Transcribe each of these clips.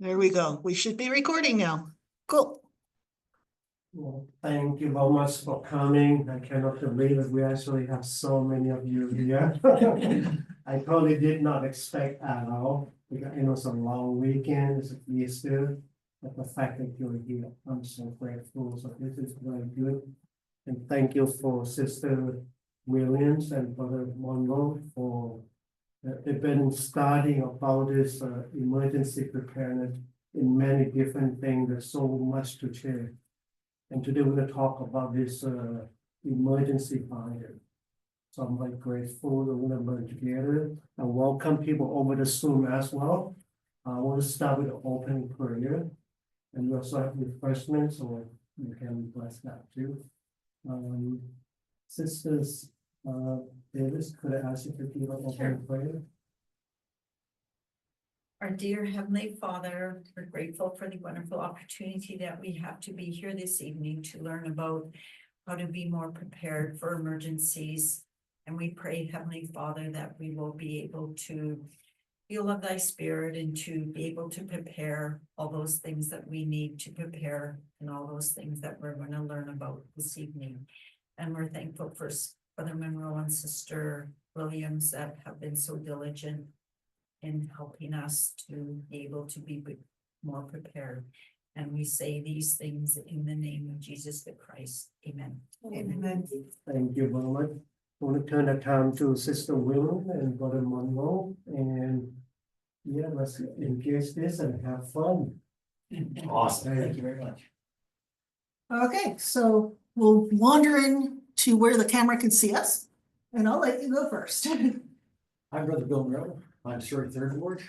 There we go. We should be recording now. Cool. Well, thank you very much for coming. I cannot believe that we actually have so many of you here. I totally did not expect at all, because it was a long weekend, it's Easter. But the fact that you're here, I'm so grateful. So this is very good. And thank you for Sister Williams and Brother Monroe for they've been studying about this emergency preparedness in many different things. There's so much to share. And today we're gonna talk about this emergency fire. So I'm very grateful that we're gonna learn together and welcome people over the Zoom as well. I want to start with an opening prayer. And we also have refreshments, so you can bless that too. Sisters, Davis, could I ask you to do an opening prayer? Our dear Heavenly Father, we're grateful for the wonderful opportunity that we have to be here this evening to learn about how to be more prepared for emergencies. And we pray, Heavenly Father, that we will be able to feel of thy spirit and to be able to prepare all those things that we need to prepare and all those things that we're going to learn about this evening. And we're thankful for Brother Monroe and Sister Williams that have been so diligent in helping us to be able to be more prepared. And we say these things in the name of Jesus the Christ. Amen. Amen. Thank you very much. I want to turn the time to Sister William and Brother Monroe, and yeah, let's engage this and have fun. Awesome, thank you very much. Okay, so we'll wander in to where the camera can see us, and I'll let you go first. I'm Brother Bill Merrill, I'm Surrey Third Ward.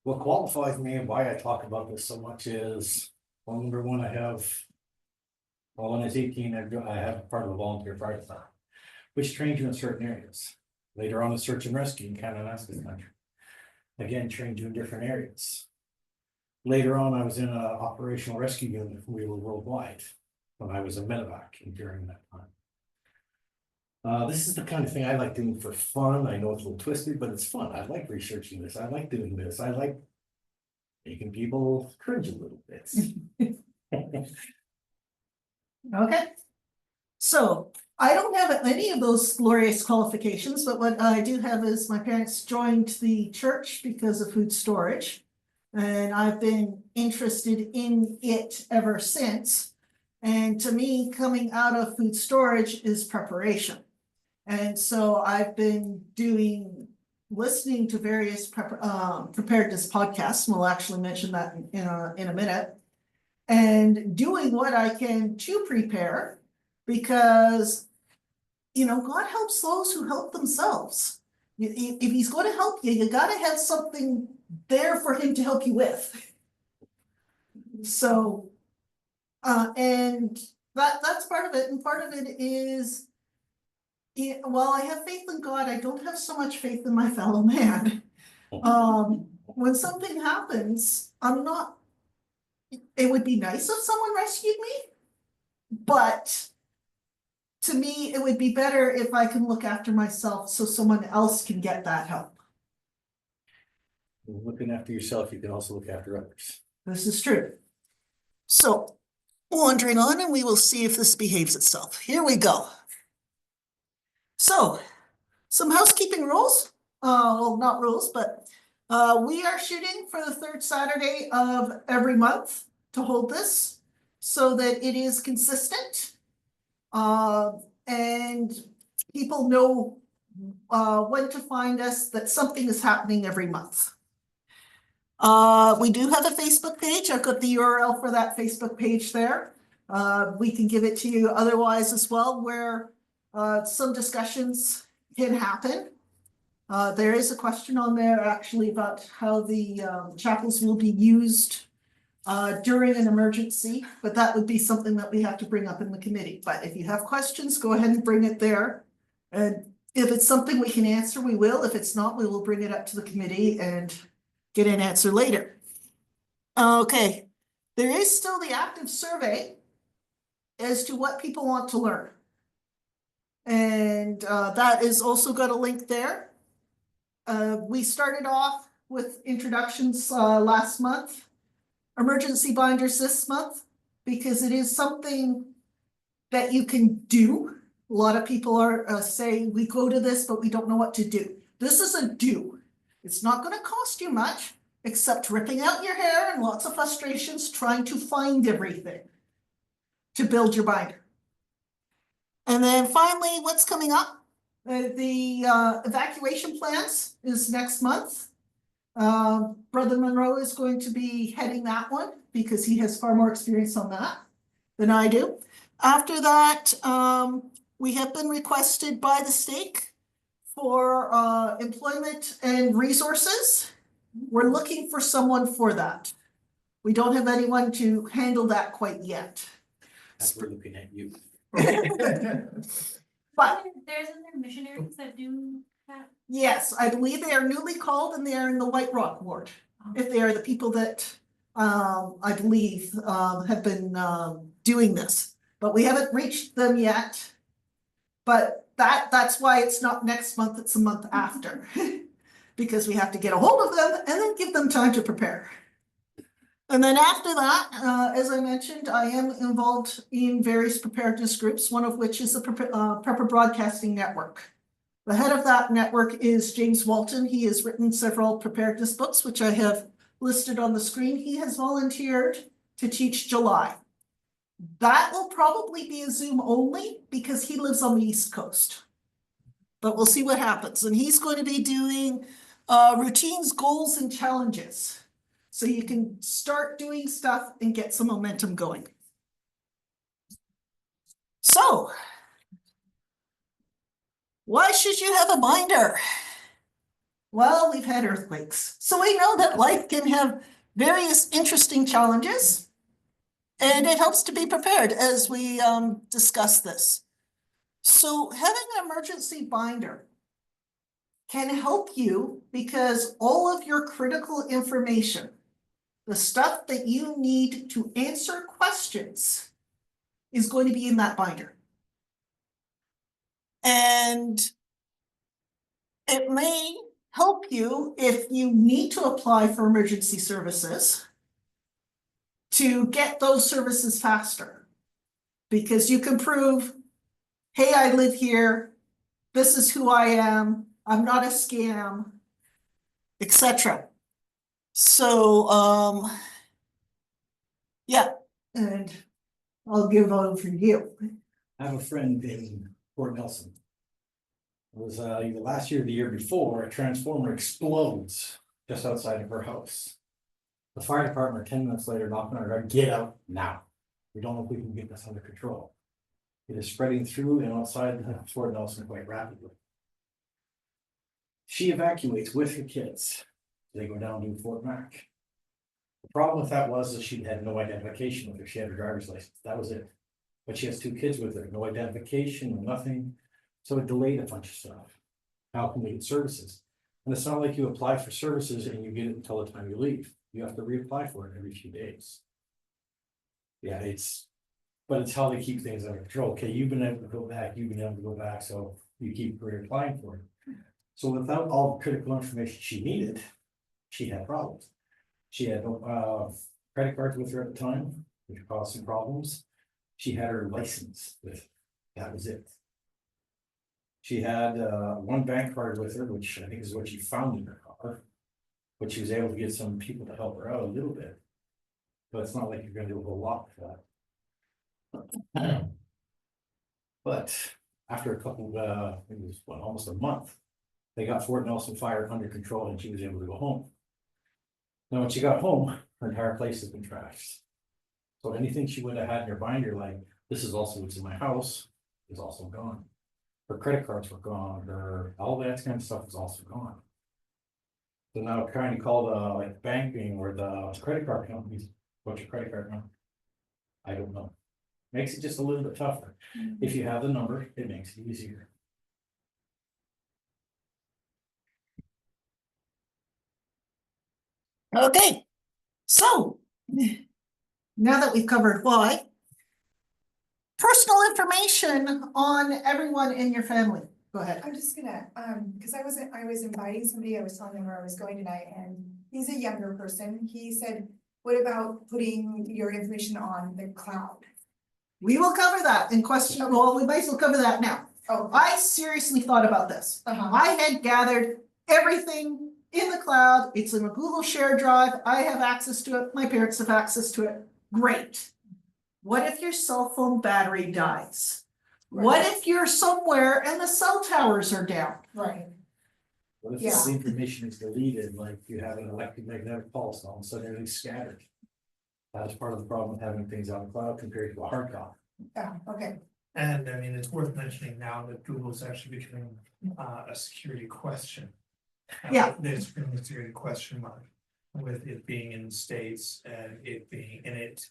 What qualifies me and why I talk about this so much is, well, number one, when I was 18, I have part of a volunteer fire department, which trains you in certain areas. Later on in search and rescue in Kananaskis country. Again, trained you in different areas. Later on, I was in an operational rescue unit. We were worldwide when I was a medevac during that time. This is the kind of thing I like doing for fun. I know it's a little twisted, but it's fun. I like researching this. I like doing this. I like making people cringe a little bit. Okay. So I don't have any of those glorious qualifications, but what I do have is my parents joined the church because of food storage. And I've been interested in it ever since. And to me, coming out of food storage is preparation. And so I've been listening to various preparedness podcasts, and we'll actually mention that in a minute, and doing what I can to prepare, because God helps those who help themselves. If he's going to help you, you got to have something there for him to help you with. So, and that's part of it, and part of it is, while I have faith in God, I don't have so much faith in my fellow man. When something happens, it would be nice if someone rescued me, but to me, it would be better if I can look after myself so someone else can get that help. Looking after yourself, you can also look after others. This is true. So, wandering on, and we will see if this behaves itself. Here we go. So, some housekeeping rules. Well, not rules, but we are shooting for the third Saturday of every month to hold this so that it is consistent. And people know when to find us, that something is happening every month. We do have a Facebook page. I've got the URL for that Facebook page there. We can give it to you otherwise as well, where some discussions can happen. There is a question on there actually about how the chapels will be used during an emergency, but that would be something that we have to bring up in the committee. But if you have questions, go ahead and bring it there. And if it's something we can answer, we will. If it's not, we will bring it up to the committee and get an answer later. Okay, there is still the active survey as to what people want to learn. And that is also got a link there. We started off with introductions last month. Emergency binders this month, because it is something that you can do. A lot of people are saying, we go to this, but we don't know what to do. This is a do. It's not gonna cost you much, except ripping out your hair and lots of frustrations trying to find everything to build your binder. And then finally, what's coming up? The evacuation plans is next month. Brother Monroe is going to be heading that one because he has far more experience on that than I do. After that, we have been requested by the state for employment and resources. We're looking for someone for that. We don't have anyone to handle that quite yet. As we're looking at you. But There's other missionaries that do that. yes, I believe they are newly called and they are in the White Rock ward. If they are the people that I believe have been doing this, but we haven't reached them yet. But that's why it's not next month, it's the month after. Because we have to get a hold of them and then give them time to prepare. And then after that, as I mentioned, I am involved in various preparedness groups, one of which is the Prepper Broadcasting Network. The head of that network is James Walton. He has written several preparedness books, which I have listed on the screen. He has volunteered to teach July. That will probably be a Zoom only because he lives on the East Coast. But we'll see what happens. And he's going to be doing routines, goals, and challenges. So you can start doing stuff and get some momentum going. So, why should you have a binder? Well, we've had earthquakes, so we know that life can have various interesting challenges, and it helps to be prepared as we discuss this. So having an emergency binder can help you because all of your critical information, the stuff that you need to answer questions, is going to be in that binder. And it may help you if you need to apply for emergency services to get those services faster. Because you can prove, hey, I live here, this is who I am, I'm not a scam, etc. So, yeah, and I'll give over to you. I have a friend in Fort Nelson. It was either last year or the year before, a transformer explodes just outside of her house. The fire department 10 minutes later knocking on her door, get out now. We don't know if we can get this under control. It is spreading through and outside Fort Nelson quite rapidly. She evacuates with her kids. They go down to Fort Mac. The problem with that was that she had no identification with her. She had her driver's license. That was it. But she has 2 kids with her, no identification, nothing. So it delayed a bunch of stuff. How can we get services? And it's not like you apply for services and you get it until the time you leave. You have to reapply for it every few days. Yeah, but it's how they keep things under control. Okay, you've been able to go back, so you keep reapplying for it. So without all the critical information she needed, she had problems. She had no credit cards with her at the time, which caused some problems. She had her license with her. That was it. She had one bank card with her, which I think is what she found in her car. But she was able to get some people to help her out a little bit. But it's not like you're gonna do a whole lot with that. But after a couple, it was almost a month, they got Fort Nelson Fire under control and she was able to go home. Now, when she got home, her entire place has been trashed. So anything she would have had in her binder, like, this is also what's in my house, is also gone. Her credit cards were gone, all that kind of stuff is also gone. So now trying to call the like banking or the credit card companies, what's your credit card number? I don't know. Makes it just a little bit tougher. If you have the number, it makes it easier. Okay, so now that we've covered why, personal information on everyone in your family. Go ahead. I'm just gonna, cause I was inviting somebody, I was telling them where I was going tonight, and he's a younger person, he said, what about putting your information on the cloud? We will cover that in question, well, we might as well cover that now. Oh, I seriously thought about this. uh-huh, I had gathered everything in the cloud, it's in a Google Share Drive, I have access to it, my parents have access to it, great. What if your cell phone battery dies? What if you're somewhere and the cell towers are down? right, What if Yeah. this information is deleted, like you have an electromagnetic pulse, all of a sudden everything's scattered? That's part of the problem with having things on the cloud compared to a hard copy. yeah, okay, And I mean, it's worth mentioning now that Google's actually becoming a security question. Yeah. There's been a security question mark with it being in the States and it being in it.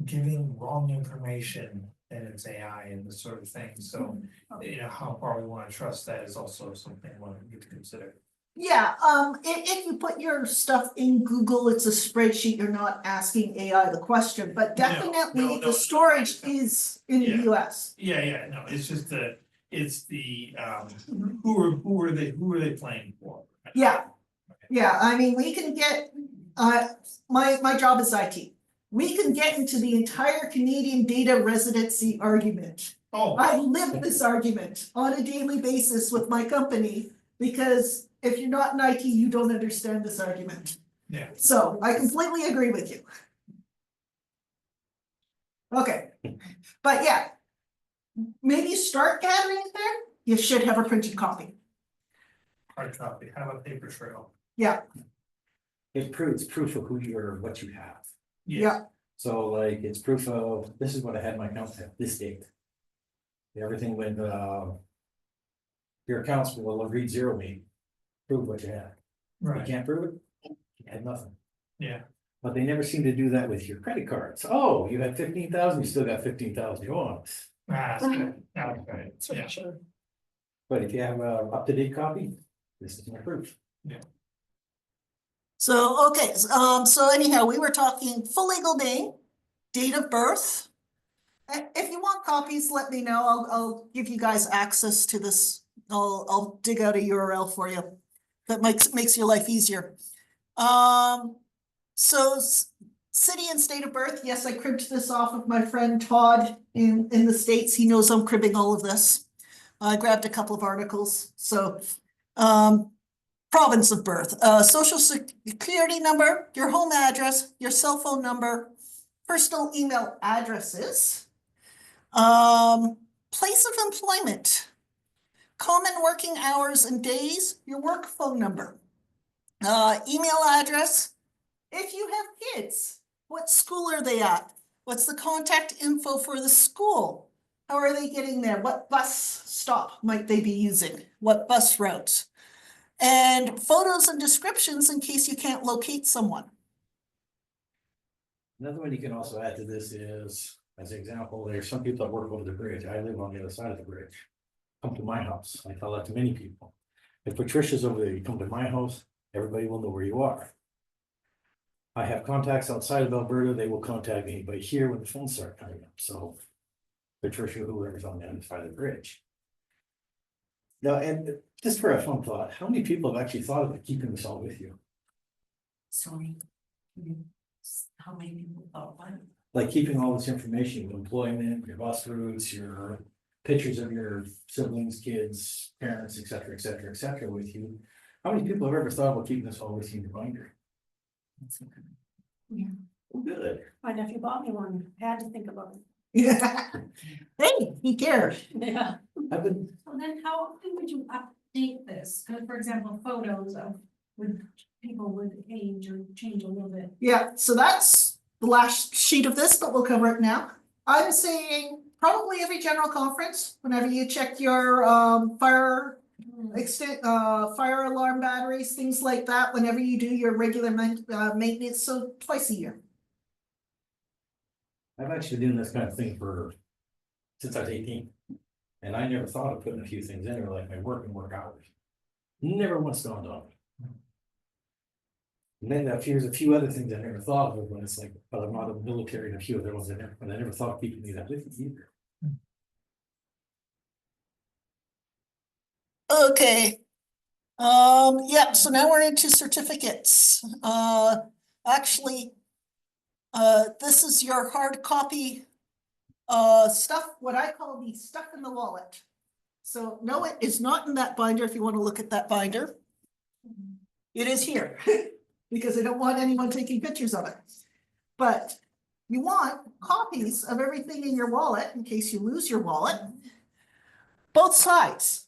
Giving wrong information and it's AI and this sort of thing, so you know, how far we wanna trust that is also something we need to consider. Yeah, if you put your stuff in Google, it's a spreadsheet, you're not asking AI the question, but No, definitely no, the storage is in the Yeah. US. Yeah, no, it's just it's the Mhm. who are they playing for? Yeah, yeah, I mean, we can get, my job is IT. We can get into the entire Canadian data residency argument. Oh, I live this argument on a daily basis with my company, because if you're not in IT, you don't understand this argument. yeah, So I completely agree with you. Okay, but yeah. Maybe start gathering it there, you should have a printed copy. hard copy, have a paper trail. Yeah, It's proof of who you are, what you have. yeah, So like, it's proof of, this is what I had in my account at this date. Everything went, your accounts will read zero me, prove what you had. You can't prove it, you had nothing. Yeah, But they never seem to do that with your credit cards. Oh, you had 15,000, you still got 15,000 you want. that's good, that's right, yeah. But if you have a up-to-date copy, this is my proof. so, okay, so anyhow, we were talking full legal name, date of birth. If you want copies, let me know, I'll give you guys access to this, I'll dig out a URL for you. That makes your life easier. So city and state of birth, yes, I cribbed this off of my friend Todd in the States, he knows I'm cribbing all of this. I grabbed a couple of articles, so, province of birth, social security number, your home address, your cell phone number, personal email addresses, place of employment, common working hours and days, your work phone number, email address. If you have kids, what school are they at? What's the contact info for the school? How are they getting there? What bus stop might they be using? What bus routes? And photos and descriptions in case you can't locate someone. Another one you can also add to this is, as an example, there's some people that work over the bridge. I live on the other side of the bridge. Come to my house. I tell that to many people. If Patricia's over there, you come to my house, everybody will know where you are. I have contacts outside of Alberta, they will contact me, but here when the phones start coming up, so. Patricia, whoever's on the other side of the bridge. Now, and just for a fun thought, how many people have actually thought of keeping this all with you? Sorry. How many people thought about it? Like keeping all this information, your employment, your bus routes, your pictures of your siblings, kids, parents, et cetera, with you. How many people have ever thought about keeping this all with you in your binder? Yeah. Good. My nephew bought me one, had to think about it. Yeah. Hey, he cares. Yeah. I've been, So then how often would you update this? Cause for example, photos of, people would age or change a little bit. Yeah, so that's the last sheet of this, but we'll cover it now. I'm saying probably every general conference, whenever you check your fire fire alarm batteries, things like that, whenever you do your regular maintenance, so twice a year. I've actually been doing this kind of thing since I was 18. And I never thought of putting a few things in there, like my work and work hours. Never once dawned on me. And then there's a few other things I never thought of, when it's like, well, I'm not in the military, and a few other ones but I never thought of keeping these up with me either. Okay. Yeah, so now we're into certificates. Actually, this is your hard copy stuff, what I call the stuff in the wallet. So no, it is not in that binder if you want to look at that binder. It is here, because I don't want anyone taking pictures of it. But you want copies of everything in your wallet in case you lose your wallet. Both sides.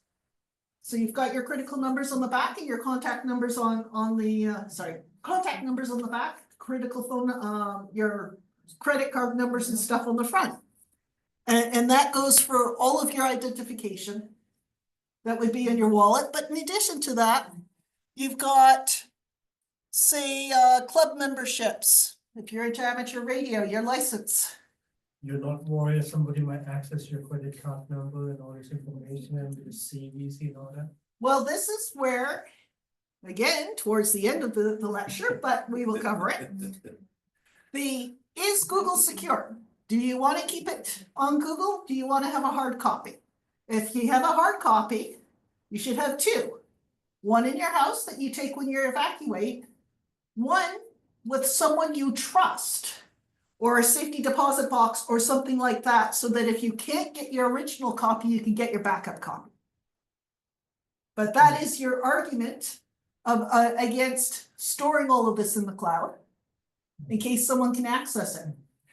So you've got your critical numbers on the back and your contact numbers on the, contact numbers on the back, critical phone, your credit card numbers and stuff on the front. And that goes for all of your identification. That would be in your wallet, but in addition to that, you've got, say, club memberships. If you're into amateur radio, your license. You're not worried if somebody might access your credit card number and all this information and the CVC and all that? Well, this is where, again, towards the end of the lecture, but we will cover it. Is Google secure? Do you want to keep it on Google? Do you want to have a hard copy? If you have a hard copy, you should have two. One in your house that you take when you evacuate, one with someone you trust, or a safety deposit box or something like that, so that if you can't get your original copy, you can get your backup copy. But that is your argument of against storing all of this in the cloud in case someone can access it.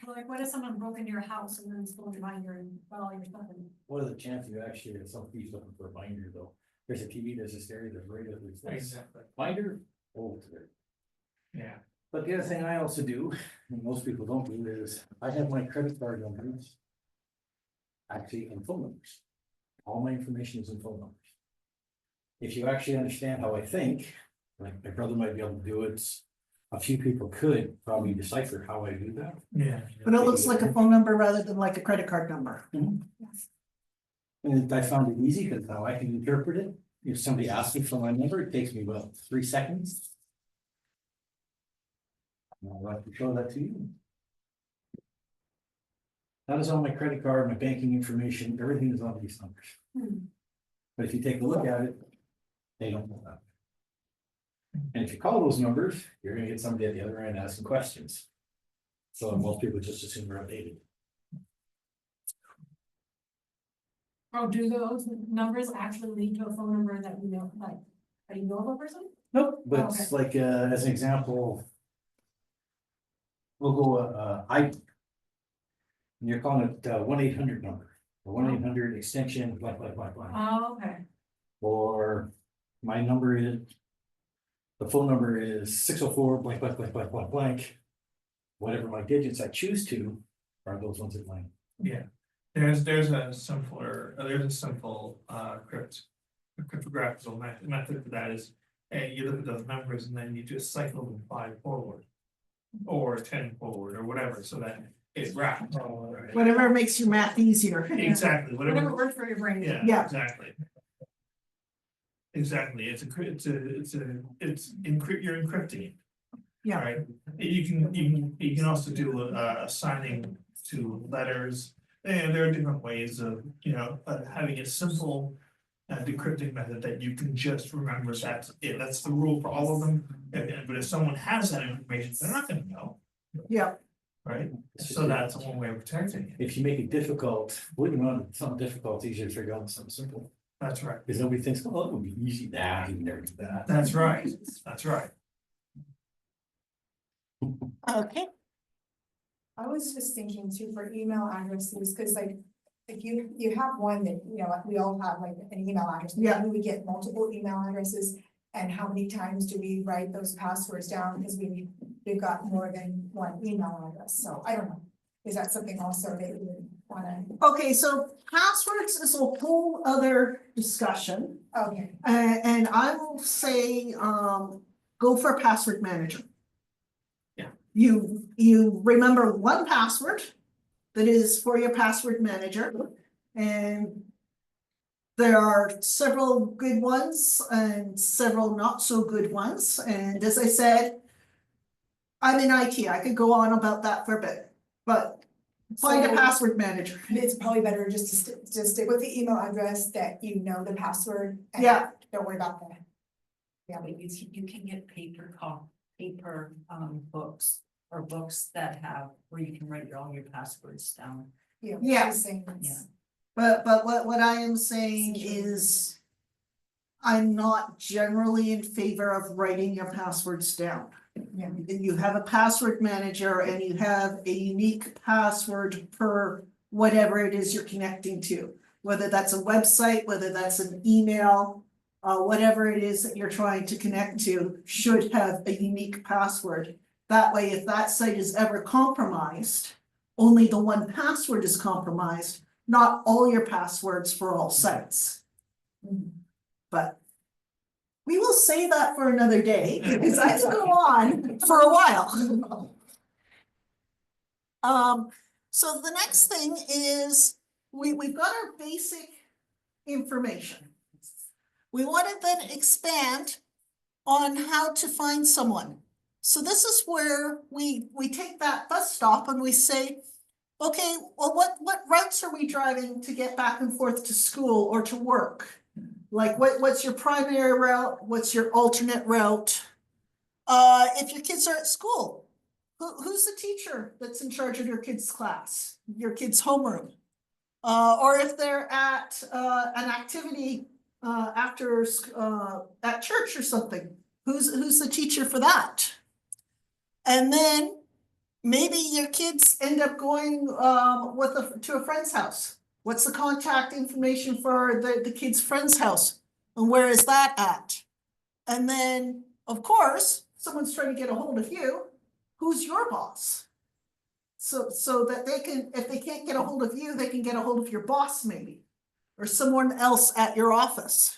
Well, like, what if someone broke into your house and then stole your binder and got all your stuff in? What are the chances you actually have some piece looking for a binder though? There's a TV, there's a stereo, there's radio, there's this. Exactly, Binder, oh, it's good. yeah. But the other thing I also do, and most people don't do, is I have my credit card numbers. Actually, in phone numbers. All my information is in phone numbers. If you actually understand how I think, like my brother might be able to do it. A few people could probably decipher how I do that. Yeah. But it looks like a phone number rather than like a credit card number. And I found it easy because now I can interpret it. If somebody asks me for my number, it takes me about 3 seconds. And I'd like to show that to you. That is on my credit card, my banking information, everything is on these numbers. But if you take a look at it, they don't know that. And if you call those numbers, you're gonna get somebody at the other end asking questions. So most people just assume they're updated. Oh, do those numbers actually lead to a phone number that you know, like, that you know of a person? Nope, but it's like, as an example. We'll go, and you're calling it 1-800 number, or 1-800 extension, blank, blank, blank, blank. Oh, okay. Or my number is, the phone number is 604 blank, blank, blank, blank, blank, blank. Whatever my digits I choose to are those ones that blank. Yeah, there's a simpler, cryptographical method for that is, you look at those numbers and then you just cycle them 5 forward. Or 10 forward or whatever, so that it wraps. Right? Whatever makes your math easier. Exactly, Whatever whatever, works for your brain. yeah, Yeah. exactly. Exactly, you're encrypting. Yeah. Right, you can also do assigning to letters, and there are different ways of, having a simple. Decrypting method that you can just remember that's it, that's the rule for all of them, but if someone has that information, they're not gonna know. Yeah. Right, so that's one way of protecting it, If you make it difficult, believe it or not, something difficult, it's easier to figure out than something simple. that's right, Because nobody thinks, oh, it would be easy, nah, you can never do that. that's right, that's right. Okay. I was just thinking too for email addresses, cause like, if you have one that, like we all have like an email address. Yeah. Maybe we get multiple email addresses, and how many times do we write those passwords down, because we've got more than one email address, so I don't know. Is that something also that you would wanna, Okay, so passwords is a whole other discussion. okay, And I will say, go for a password manager. Yeah. You remember one password that is for your password manager, and there are several good ones and several not so good ones, and as I said, I'm in IT, I could go on about that for a bit, but find a So- password manager. It's probably better just to stick with the email address that you know the password. And Yeah. Don't worry about that. Yeah, but you can get paper books or books that have, where you can write all your passwords down. Yeah. Yeah. she's saying it's- Yeah. But what I am saying is. I'm not generally in favor of writing your passwords down. Yeah. You have a password manager and you have a unique password per whatever it is you're connecting to. Whether that's a website, whether that's an email, whatever it is that you're trying to connect to should have a unique password. That way, if that site is ever compromised, only the one password is compromised, not all your passwords for all sites. But we will say that for another day, because I could go on for a while. So the next thing is, we've got our basic information. We want to then expand on how to find someone. So this is where we take that bus stop and we say, okay, well, what routes are we driving to get back and forth to school or to work? Like what's your primary route? What's your alternate route? If your kids are at school, who's the teacher that's in charge of your kids' class, your kids' homeroom? Or if they're at an activity after at church or something, who's the teacher for that? And then maybe your kids end up going to a friend's house. What's the contact information for the kid's friend's house? And where is that at? And then, of course, someone's trying to get a hold of you. Who's your boss? So that they can, if they can't get a hold of you, they can get a hold of your boss maybe, or someone else at your office.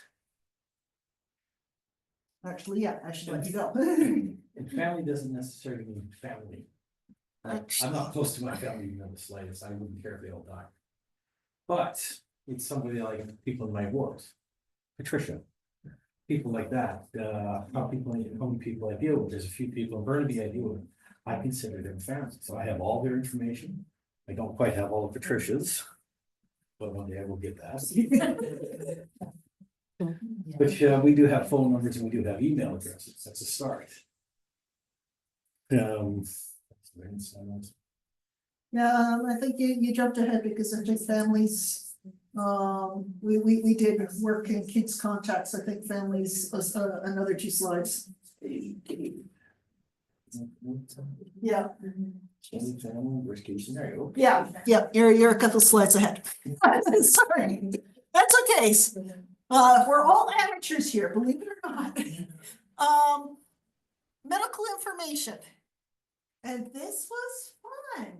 Actually, yeah, I should let you go. And family doesn't necessarily mean family. I'm not close to my family in the slightest, I wouldn't care if they all died. But it's somebody like people in my ward, Patricia. People like that, how many people I deal with, there's a few people in Burnaby I deal with, I consider them family, so I have all their information. I don't quite have all of Patricia's. But one day I will get that. But we do have phone numbers and we do have email addresses, that's a start. Yeah, I think you jumped ahead because I think families, we did work in kids' contacts, I think families was another 2 slides. Yeah, Worst case scenario. yeah, you're a couple slides ahead. Sorry, that's okay. We're all amateurs here, believe it or not. Medical information. And this was fun.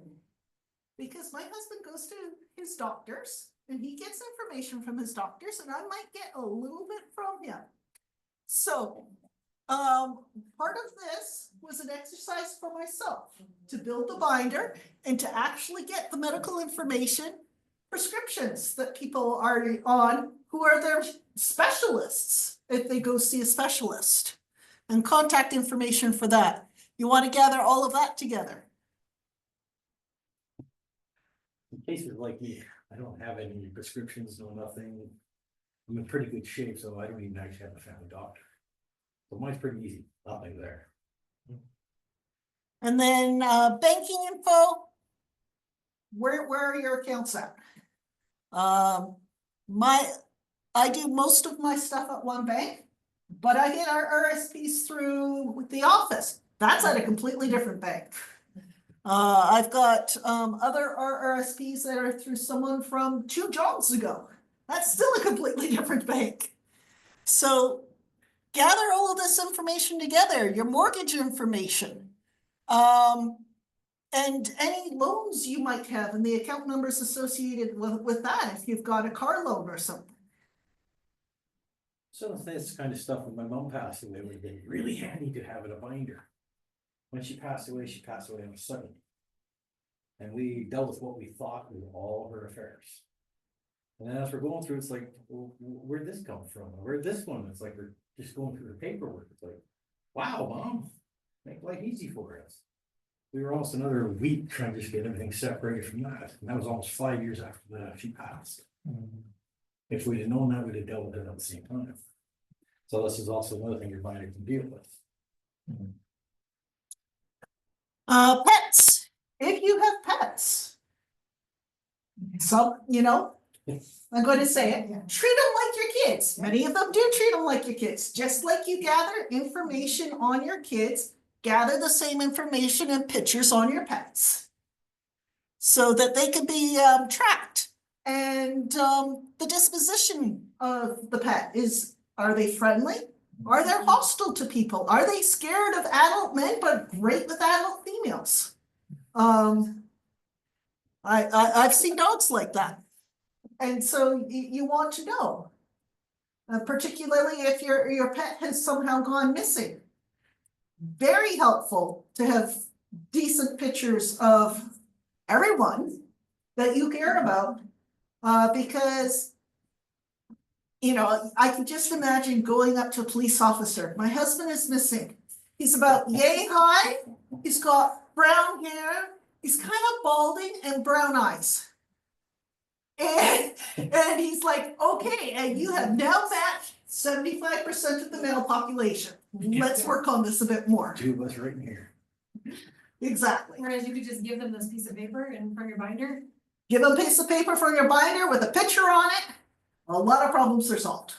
Because my husband goes to his doctors and he gets information from his doctors and I might get a little bit from him. So, part of this was an exercise for myself to build the binder and to actually get the medical information, prescriptions that people are on who are their specialists if they go see a specialist, and contact information for that. You want to gather all of that together. In cases like me, I don't have any prescriptions, no nothing. I'm in pretty good shape, so I don't even actually have a family doctor. So mine's pretty easy, nothing there. And then banking info. Where are your accounts at? I do most of my stuff at one bank, but I get our RSPs through the office. That's at a completely different bank. I've got other RRSPs that are through someone from 2 jobs ago. That's still a completely different bank. So gather all of this information together, your mortgage information. And any loans you might have and the account numbers associated with that, if you've got a car loan or something. So this kind of stuff when my mom passed away would have been really handy to have in a binder. When she passed away on a sudden. And we dealt with what we thought were all her affairs. And then as we're going through, it's like, well, where'd this come from? Where'd this one? It's like we're just going through the paperwork. It's like, wow, Mom, make life easy for us. we were almost another week trying to just get everything separated from that, and that was almost 5 years after she passed. If we'd have known that, we'd have dealt with it at the same time. So this is also another thing your binder can deal with. Pets, if you have pets. So, you know, I'm going to say it, treat them like your kids. Many of them do treat them like your kids. Just like you gather information on your kids, gather the same information and pictures on your pets. So that they can be tracked. And the disposition of the pet is, are they friendly? Are they hostile to people? Are they scared of adult men but great with adult females? I've seen dogs like that. And so you want to know. Particularly if your pet has somehow gone missing. Very helpful to have decent pictures of everyone that you care about. Because you know, I can just imagine going up to a police officer. My husband is missing. He's about yay high. He's got brown hair. He's kind of balding and brown eyes. And he's like, okay, and you have now matched 75% of the male population. Let's work on this a bit more. Two of us right in here. Exactly. Whereas you could just give them this piece of paper and from your binder. Give them a piece of paper for your binder with a picture on it. A lot of problems are solved.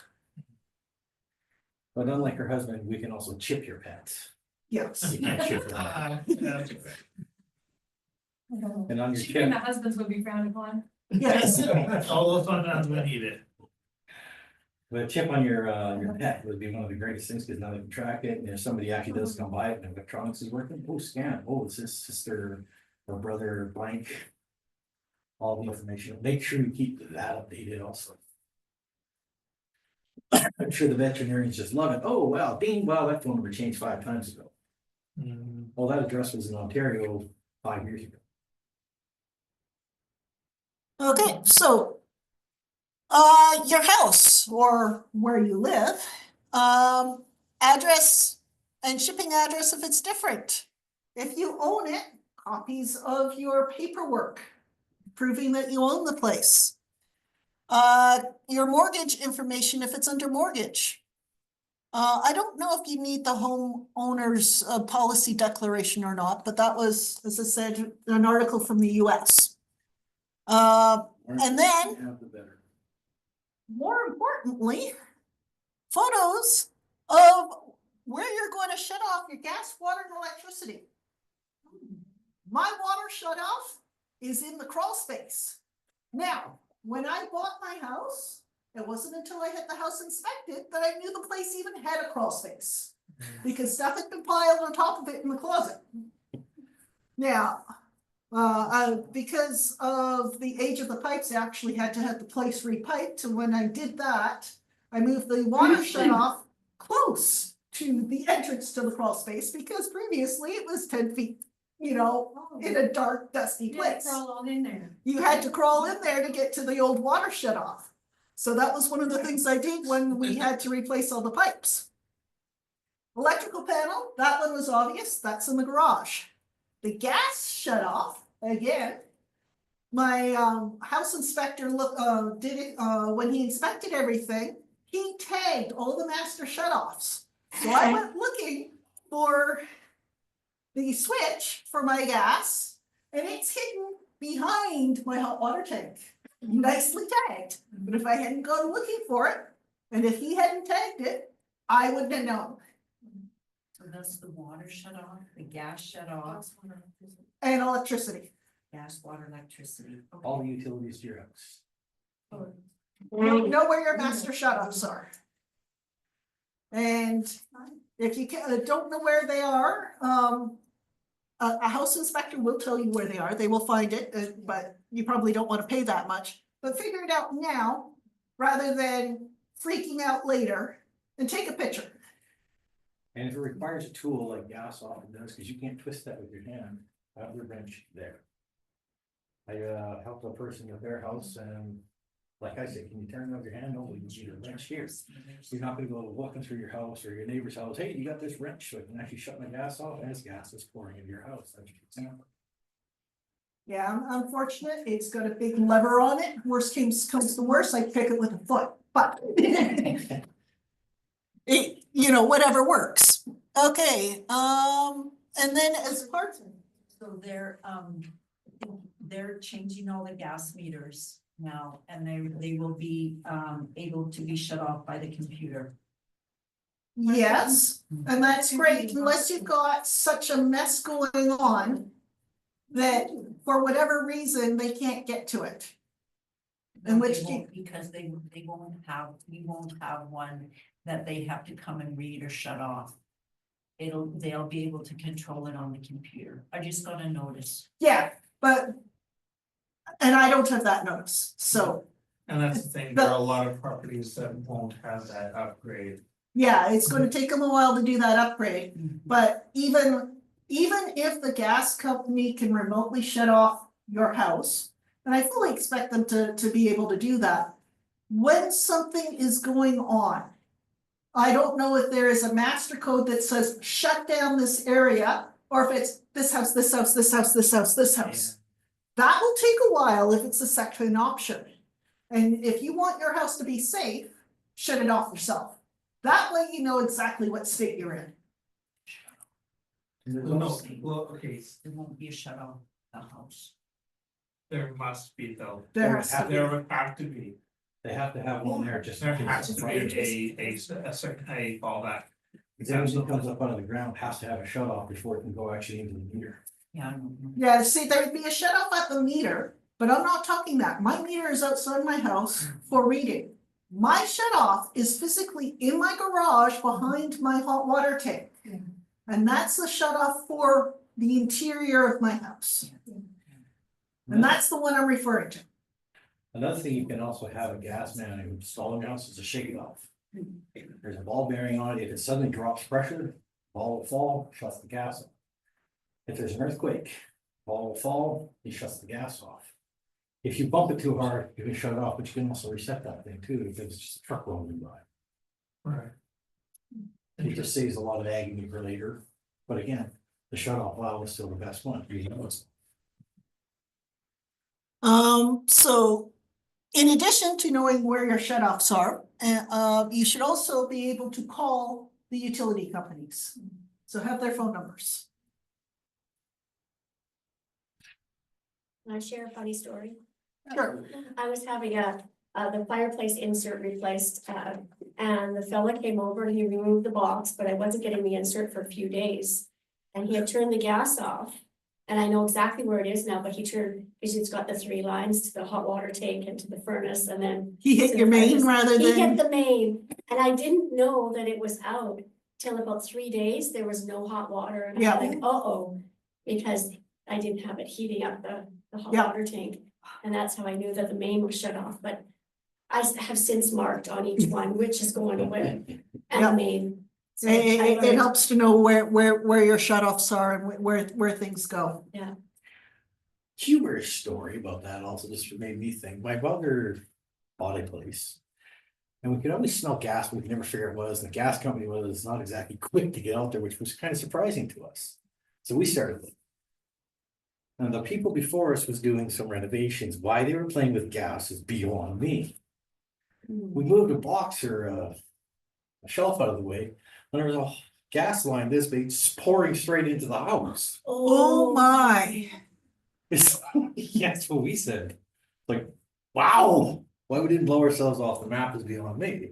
But unlike her husband, we can also chip your pets. Yes. You can't chip them. That's okay. And on your Chipping the chip, husbands would be frowned upon. Yes. All those sometimes we need it. the chip on your pet would be one of the greatest things, because now they can track it, and if somebody actually does come by it and electronics is working, oh, scan, oh, it's his sister or brother blank. All the information, make sure you keep that updated also. I'm sure the veterinarians just love it. Oh, wow, Dean, wow, that phone number changed 5 times ago. Well, that address was in Ontario 5 years ago. Okay, so your house or where you live, address and shipping address if it's different. If you own it, copies of your paperwork proving that you own the place. Your mortgage information if it's under mortgage. I don't know if you need the homeowner's policy declaration or not, but that was, as I said, an article from the US. And then, Have the better. more importantly, photos of where you're going to shut off your gas, water, and electricity. My water shut off is in the crawl space. Now, when I bought my house, it wasn't until I had the house inspected that I knew the place even had a crawl space. Because stuff had been piled on top of it in the closet. Now, because of the age of the pipes, I actually had to have the place repiped. And when I did that, I moved the water shut off close to the entrance to the crawl space, because previously it was 10 feet, you know, in a dark, dusty Yeah, place. crawl all in there. You had to crawl in there to get to the old water shut off. So that was one of the things I did when we had to replace all the pipes. Electrical panel, that one was obvious, that's in the garage. The gas shut off, again. My house inspector did it when he inspected everything, he tagged all the master shutoffs. So I went looking for the switch for my gas, and it's hidden behind my hot water tank. Nicely tagged, but if I hadn't gone looking for it, and if he hadn't tagged it, I wouldn't have known. So that's the water shut off, the gas shut off, And electricity. gas, water, electricity. All the utilities to your house. Know where your master shutoffs are. And if you don't know where they are, a house inspector will tell you where they are. They will find it, but you probably don't want to pay that much. But figure it out now rather than freaking out later, and take a picture. And if it requires a tool like gas often does, because you can't twist that with your hand, have the wrench there. I helped a person with their house, and Like I said, can you turn out your hand over, you can see the wrench here. You're not gonna go walking through your house or your neighbor's house, hey, you got this wrench, so I can actually shut my gas off, and this gas is pouring into your house, that's your example. Yeah, I'm unfortunate, it's got a big lever on it, worst comes to worst, I pick it with a foot, but. It, you know, whatever works, okay, and then as part. So they're changing all the gas meters now, and they will be, able to be shut off by the computer. Yes, and that's great, unless you've got such a mess going on. That for whatever reason, they can't get to it. In No, which they case, won't, because we won't have one that they have to come and read or shut off. They'll be able to control it on the computer. I just got a notice. yeah, but. And I don't have that notice, so, And that's the thing, there are a lot of properties that won't have that upgrade. yeah, it's gonna take them a while to do that upgrade. But even if the gas company can remotely shut off your house, and I fully expect them to be able to do that. When something is going on, I don't know if there is a master code that says shut down this area, or if it's this house, this house, this house, this house, this house. That will take a while if it's a second option. And if you want your house to be safe, shut it off yourself. That way you know exactly what state you're in. No, well, okay, There won't be a shut off the house. there must be though. There has to be. There would have to be, They have to have one there just. in there case has it's to right. be a certain, a fallback. Because everything comes up out of the ground has to have a shut off before it can go actually into the meter. Yeah, I don't know. Yeah, see, there'd be a shut off at the meter, but I'm not talking that. My meter is outside my house for reading. My shut off is physically in my garage behind my hot water tank. Yeah. And that's the shut off for the interior of my house. And that's the one I'm referring to. Another thing you can also have a gas man install in your house is a shake it off. There's a ball bearing on it, if it suddenly drops pressure, ball will fall, shuts the gas off. If there's an earthquake, ball will fall, he shuts the gas off. If you bump it too hard, you can shut it off, but you can also reset that thing too, if it's just a truck rolling by. Right. It just saves a lot of agony for later, but again, the shut off valve is still the best one. You know, it's- So in addition to knowing where your shut offs are, you should also be able to call the utility companies. So have their phone numbers. Can I share a funny story? Sure. I was having the fireplace insert replaced, and the fella came over and he removed the box, but I wasn't getting the insert for a few days. And he had turned the gas off, and I know exactly where it is now, but he turned, because it's got the 3 lines to the hot water tank and to the furnace, and then He hit your main rather he hit than, the main, and I didn't know that it was out till about 3 days, there was no hot water, and Yeah. I'm like, uh-oh, because I didn't have it heating up the hot Yeah. water tank, and that's how I knew that the main was shut off, but I have since marked on each one which is going away, and Yeah. the main. So it I it learned- helps to know where your shut offs are and where things go. humorous story about that also just made me think, my brother bought a place. And we could always smell gas, but we could never figure out what it was, and the gas company was not exactly quick to get out there, which was kind of surprising to us. So we started looking. And the people before us was doing some renovations, why they were playing with gas is beyond me. We moved a box or a shelf out of the way, and there was a gas line this big just pouring straight into the house. Oh my. It's, that's what we said. Like, wow, why we didn't blow ourselves off the map is beyond me.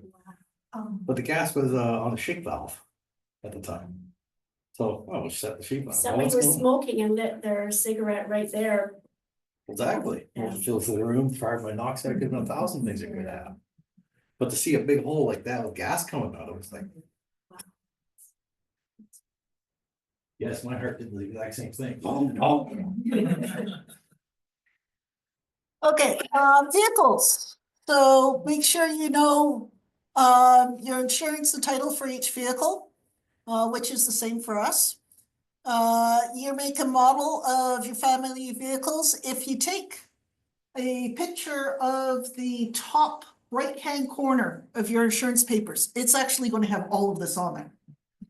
But the gas was on a shake valve at the time. So, oh, we'll set the shake valve. Somebody Well, was let's go. smoking and lit their cigarette right there. Exactly. Yeah. It fills the room, fired my monoxide, could have been 1,000 things that could happen. But to see a big hole like that with gas coming out, it was like. Yes, my heart did the exact same thing. Oh, no. Okay, vehicles. So make sure you know, your insurance, the title for each vehicle, which is the same for us. Year, make and model of your family vehicles. If you take a picture of the top right-hand corner of your insurance papers. It's actually going to have all of this on there.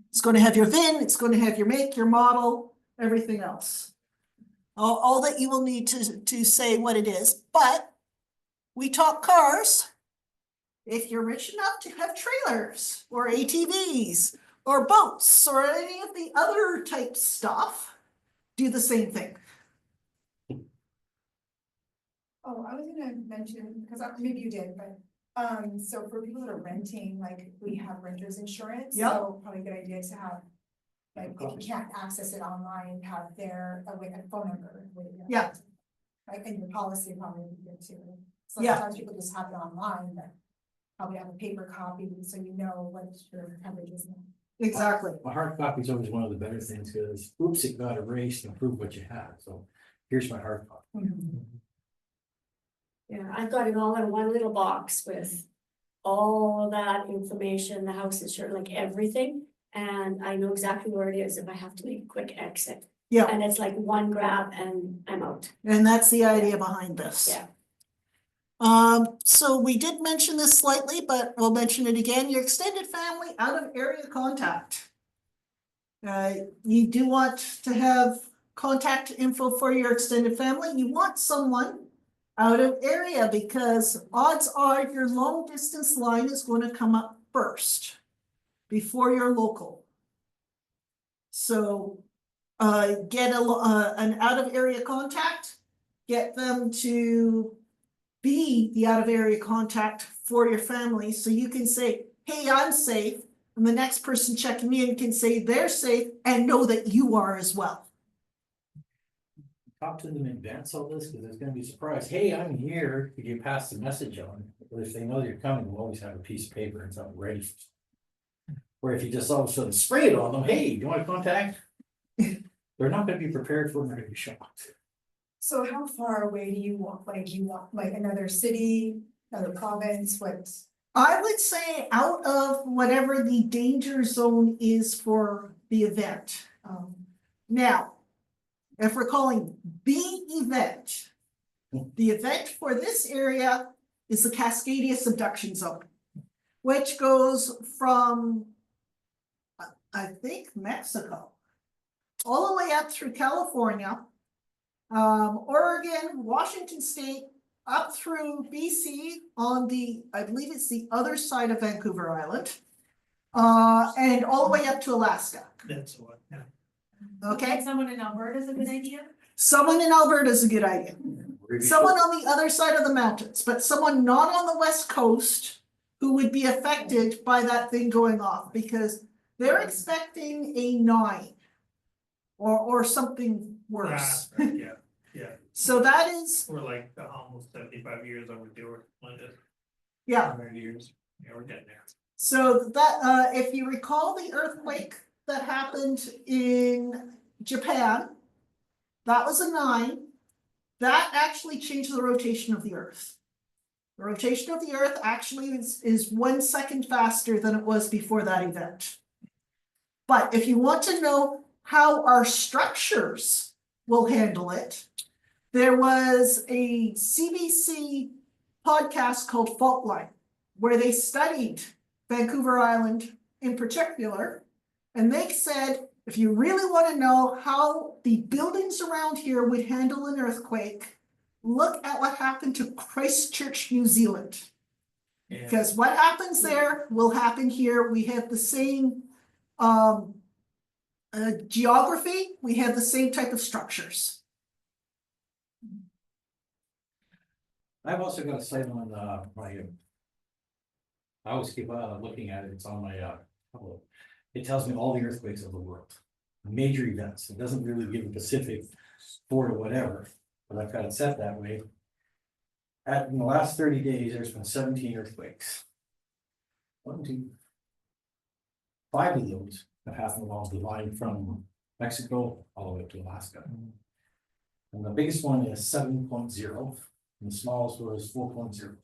It's going to have your VIN, it's going to have your make, your model, everything else. All that you will need to say what it is, but we talk cars. If you're rich enough to have trailers or ATVs or boats or any of the other type stuff, do the same thing. Oh, I was gonna mention, because maybe you did, but, so for people that are renting, like, we have renters insurance. Yep. So probably a good idea to have, like, if you can't access it online, have their, a phone number. Yeah. Like, and your policy probably would be good too. Yeah. Sometimes people just have it online, but probably have a paper copy, so you know what your coverage is. Exactly. A hard copy is always one of the better things, because oops, it got erased and prove what you had, so here's my hard copy. Yeah, I've got it all in one little box with all that information, the house insurance, like everything. And I know exactly where it is if I have to make a quick exit. Yeah, And it's like one grab and I'm out. and that's the idea behind this. Yeah. So we did mention this slightly, but we'll mention it again. Your extended family out of area contact. You do want to have contact info for your extended family. You want someone out of area because odds are your long distance line is going to come up first before your local. So get an out of area contact, get them to be the out of area contact for your family. So you can say, hey, I'm safe. And the next person checking in can say they're safe and know that you are as well. Talk to them in advance of this, because it's gonna be a surprise. Hey, I'm here. Could you pass the message on? But if they know you're coming, we'll always have a piece of paper and something ready. Or if you just all of a sudden spray it on them, hey, do you want to contact? They're not gonna be prepared for it, they're gonna be shocked. So how far away do you want, like another city, another province, what? I would say out of whatever the danger zone is for the event. Now, if we're calling the event for this area is the Cascadia subduction zone, which goes from, I think, Mexico, all the way up through California, Oregon, Washington State, up through BC on the, I believe it's the other side of Vancouver Island, and all the way up to Alaska. That's what, yeah. Okay, Someone in Alberta is a good idea. someone in Alberta is a good idea. Someone on the other side of the mountains, but someone not on the west coast who would be affected by that thing going off, because they're expecting a 9 or something worse. Ah, right, yeah, So that is, we're like almost 75 years overdue, or Linda, yeah. 100 years, yeah, we're getting there. So that, if you recall the earthquake that happened in Japan, that was a 9. That actually changed the rotation of the earth. The rotation of the earth actually is 1 second faster than it was before that event. But if you want to know how our structures will handle it, there was a CBC podcast called Fault Line, where they studied Vancouver Island in particular, and they said, if you really want to know how the buildings around here would handle an earthquake, look at what happened to Christchurch, New Zealand. Yeah. Because what happens there will happen here. We have the same geography, we have the same type of structures. I've also got a site on my. I always keep looking at it, it's on my it tells me all the earthquakes of the world, major events. It doesn't really give a Pacific for or whatever, but I've got it set that way. In the last 30 days, there's been 17 earthquakes. 1, 2, 5 of those have happened along the line from Mexico all the way up to Alaska. And the biggest one is 7.0, and the smallest was 4.0.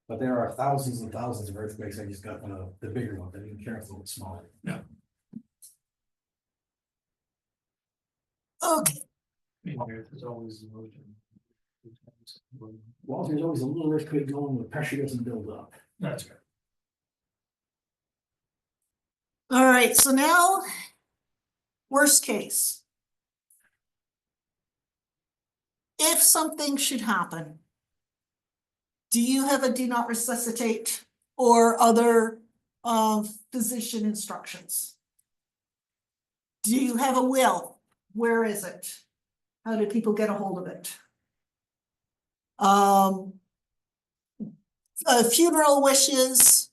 But there are thousands and thousands of earthquakes. I just got the bigger one, but I didn't care if it was smaller. Yeah. Okay, mean, there's always emotion. Well, there's always a little earthquake going, the pressure doesn't build up. That's right. All right, so now, worst case. If something should happen, do you have a do not resuscitate or other physician instructions? Do you have a will? Where is it? How do people get a hold of it? Funeral wishes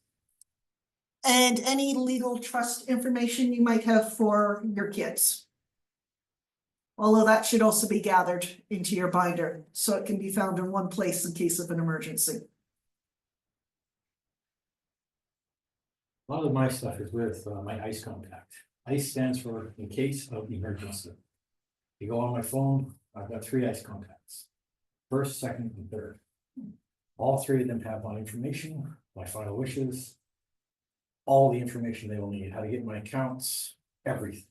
and any legal trust information you might have for your kids. All of that should also be gathered into your binder, so it can be found in one place in case of an emergency. A lot of my stuff is with my ICE contact. ICE stands for in case of emergency. You go on my phone, I've got 3 ICE contacts. First, second, and third. All 3 of them have my information, my final wishes. All the information they will need, how to get my accounts, everything.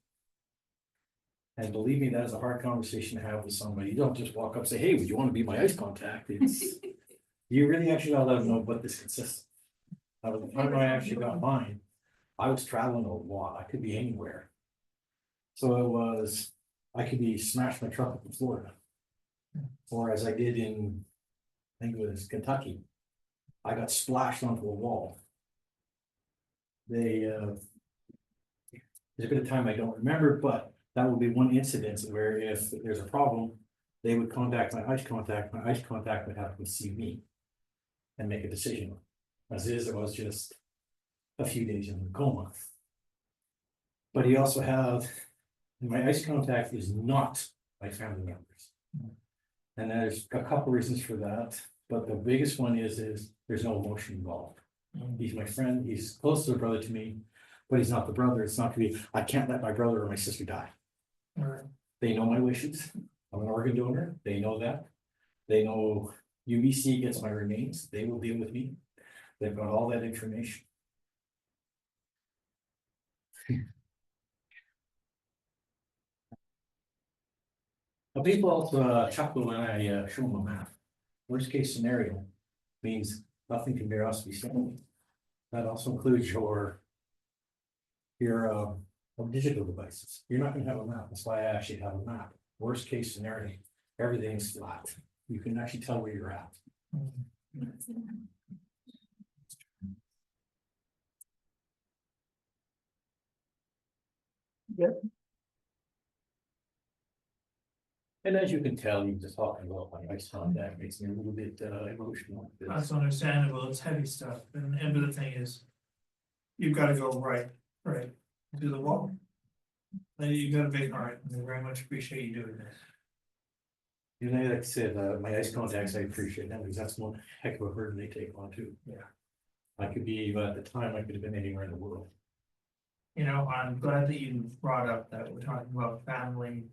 And believe me, that is a hard conversation to have with somebody. You don't just walk up and say, hey, would you want to be my ICE contact? It's, you really actually gotta let them know what this consists of. By the time I actually got mine, I was traveling a lot. I could be anywhere. So it was, I could be smashed my truck up in Florida. Or as I did in, I think it was Kentucky, I got splashed onto a wall. There's a bit of time I don't remember, but that would be one incident where if there's a problem, they would contact my ICE contact would have to see me. And make a decision. As is, it was just a few days in the coma. But he also had, my ICE contact is not my family members. And there's a couple reasons for that, but the biggest one is there's no emotion involved. He's my friend, he's close to a brother to me, but he's not the brother. It's not gonna be, I can't let my brother or my sister die. Right. They know my wishes. I'm an organ donor. They know that. They know UBC gets my remains. They will deal with me. They've got all that information. Now, people also chuckle when I show them a map. Worst case scenario means nothing can be else be seen. That also includes your digital devices. You're not gonna have a map. That's why I actually have a map. Worst case scenario, everything's flat. You can actually tell where you're at. Yep. And as you can tell, you just talking about my ICE contact makes me a little bit emotional. That's understandable, it's heavy stuff, and but the thing is. You've gotta go right to the wall. And you got a big heart, and I very much appreciate you doing this. You know, like I said, my ICE contacts, I appreciate them because that's one heck of a burden they take on too. Yeah. I could be, at the time, I could have been anywhere in the world. You know, I'm glad that you brought up that we're talking about family.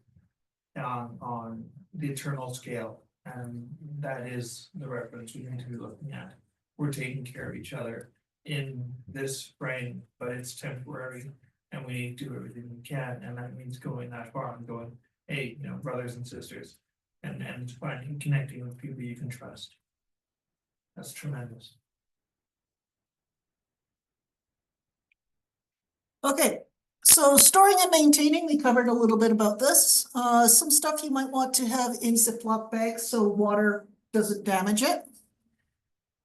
On the eternal scale, and that is the reference we need to be looking at. We're taking care of each other in this frame, but it's temporary, and we need to do everything we can, and that means going that far and going, hey, you know, brothers and sisters, and finding, connecting with people you can trust. That's tremendous. Okay, so storing and maintaining, we covered a little bit about this. Some stuff you might want to have in Ziploc bags so water doesn't damage it.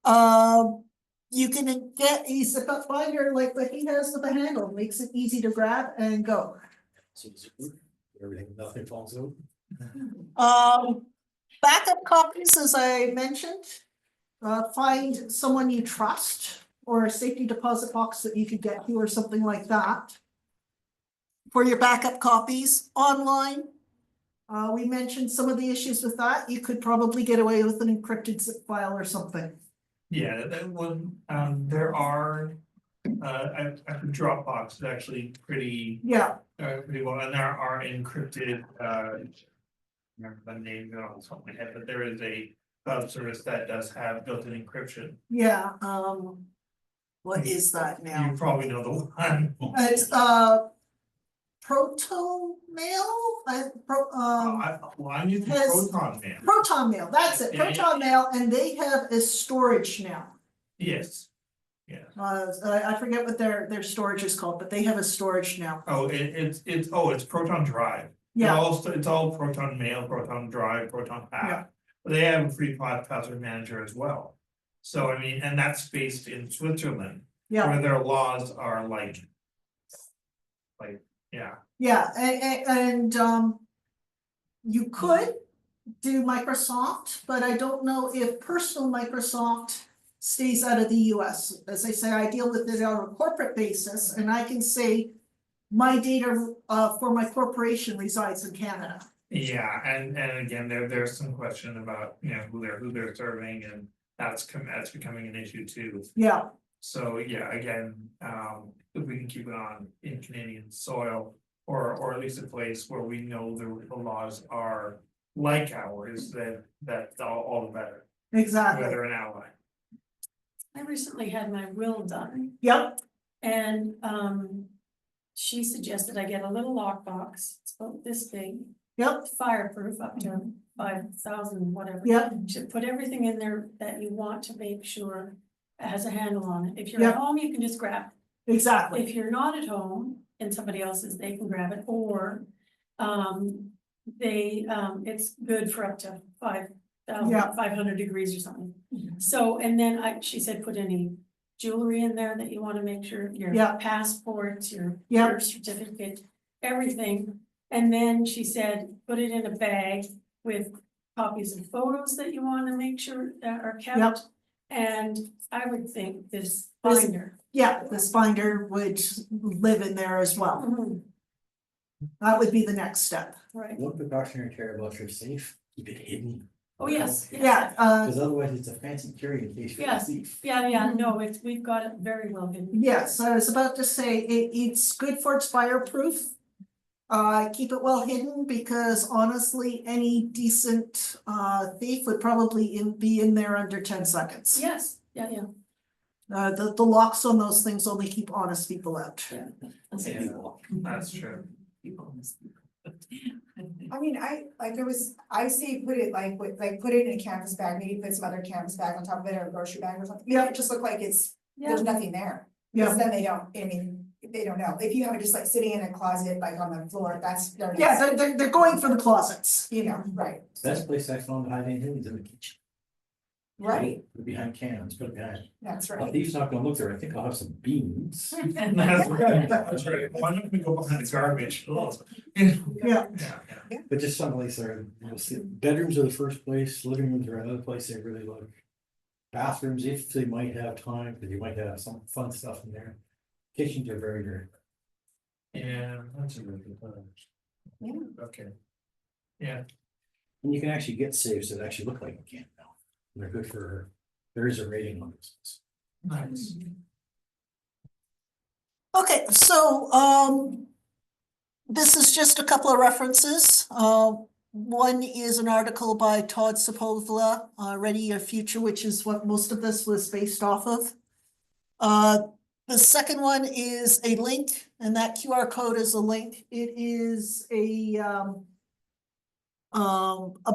You can get a Ziploc binder like what he has with a handle, makes it easy to grab and go. So everything, nothing falls out. Backup copies, as I mentioned, find someone you trust or a safety deposit box that you could get to or something like that. For your backup copies online, we mentioned some of the issues with that. You could probably get away with an encrypted zip file or something. Yeah, that one, there are, I think Dropbox is actually pretty, Yeah, pretty well, and there are encrypted, remember the name off the top of my head, but there is a cloud service that does have built-in encryption. yeah, what is that now? You probably know the one. It's Proton Mail, I'm using has- Proton Mail. Proton Mail, that's it, Yeah, yeah. Proton Mail, and they have a storage now. Yes. Yeah. I forget what their storage is called, but they have a storage now. Oh, it's Proton Drive. Yeah, It's all Proton Mail, Proton Drive, Proton Yeah. Path. But they have a free password manager as well. So I mean, and that's based in Switzerland, yeah, where their laws are like, yeah. yeah, and you could do Microsoft, but I don't know if personal Microsoft stays out of the US. As I say, I deal with it on a corporate basis, and I can say my data for my corporation resides in Canada. Yeah, and again, there's some question about, you know, who they're serving, and that's becoming an issue too. Yeah, So, yeah, again, if we can keep it on in Canadian soil, or at least a place where we know the laws are like ours, that's all the better, exactly. whether an ally. I recently had my will done Yep, and, she suggested I get a little lockbox, it's about this big, yep, fireproof up to 5,000, whatever. yep, Should put everything in there that you want to make sure it has a handle on it. If you're at Yeah. home, you can just grab it. exactly. If you're not at home and somebody else's, they can grab it, or it's good for up to 5,000, Yeah. 500 degrees or something. So, and then she said, put any jewelry in there that you wanna make sure, your Yeah. passports, your Yeah. birth certificate, everything. And then she said, put it in a bag with copies of photos that you wanna make sure that are kept. Yep. And I would think this This- binder. Yeah, this binder would live in there as well. Mhm, That would be the next step. right, One precautionary care about your safe, keep it hidden. oh, yes. Yeah, Cause otherwise it's a fancy carry in case you're a Yes. thief. Yeah, no, we've got it very well hidden. yes, I was about to say, it's good for its fireproof. Keep it well hidden, because honestly, any decent thief would probably be in there under 10 seconds. Yes, yeah. The locks on those things only keep honest people out. Yeah, that's true. I mean, I say put it put it in a canvas bag, maybe put some other canvas bag on top of it, or a grocery bag or something, make it just look like there's nothing there. Because then they don't know, if you have it just like sitting in a closet, like on the floor, they're. Yeah, they're going for the closets. You know, right, Best place I found to hide anything is in the kitchen. right, Put it behind cans, put it behind. that's A right. thief's not gonna look there, I think I'll have some beans. That's right, that's right. Why don't we go behind the garbage? Yeah, Yeah. But just someplace there, you'll see, bedrooms are the first place, living rooms are another place they really look. Bathrooms, if they might have time, because you might have some fun stuff in there. Kitchens are very, very. Yeah, that's a really good point. Yeah. Okay. Yeah, And you can actually get safes that actually look like a can now. They're good for, there is a rating on this. nice. okay, so, this is just a couple of references. One is an article by Todd Sepulveda, Ready Your Future, which is what most of this was based off of. The second one is a link, and that QR code is a link. It is a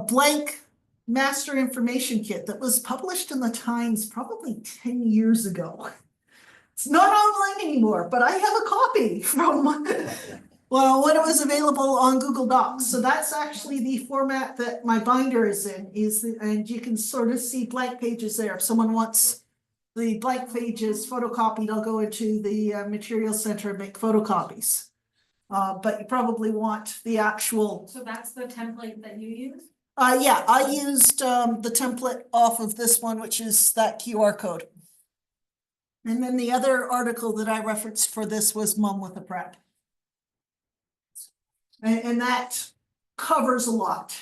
blank master information kit that was published in the Times probably 10 years ago. It's not online anymore, but I have a copy from, well, when it was available on Google Docs. So that's actually the format that my binder is in, and you can sort of see blank pages there. If someone wants the blank pages photocopied, I'll go into the Material Center and make photocopies. But you probably want the actual, So that's the template that you use? yeah, I used the template off of this one, which is that QR code. And then the other article that I referenced for this was Mom with a Prep. And that covers a lot.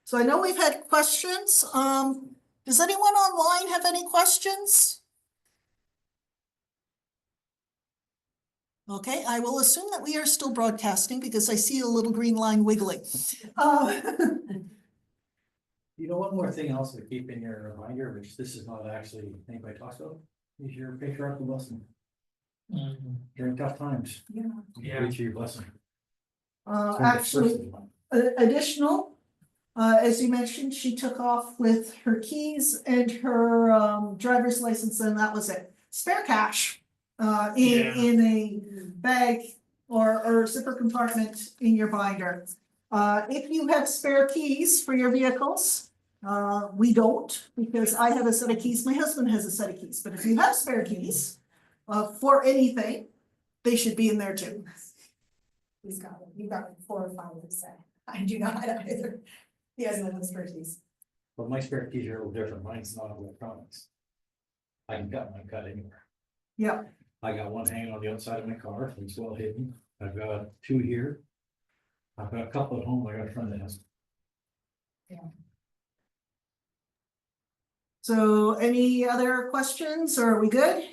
So I know we've had questions. Does anyone online have any questions? Okay, I will assume that we are still broadcasting because I see a little green line wiggling. You know, one more thing else to keep in your reminder, which this is not actually anybody talks about, is your patriarchal blessing Mhm. during tough times. Yeah. Yeah. Preach your blessing. Actually, additional, as you mentioned, she took off with her keys and her driver's license, and that was it. Spare cash Yeah. in a bag or zipper compartment in your binder. If you have spare keys for your vehicles, we don't, because I have a set of keys, my husband has a set of keys, but if you have spare keys for anything, they should be in there too. He's got, you've got 4 or 5 of them set. I do not either. He has no expertise. But my spare keys are a little different, mine's not electronics. I can cut my cut anywhere. Yeah, I got one hanging on the outside of my car, it's well hidden, I've got 2 here. I've got a couple at home, I got a friend that has. so any other questions, or are we good?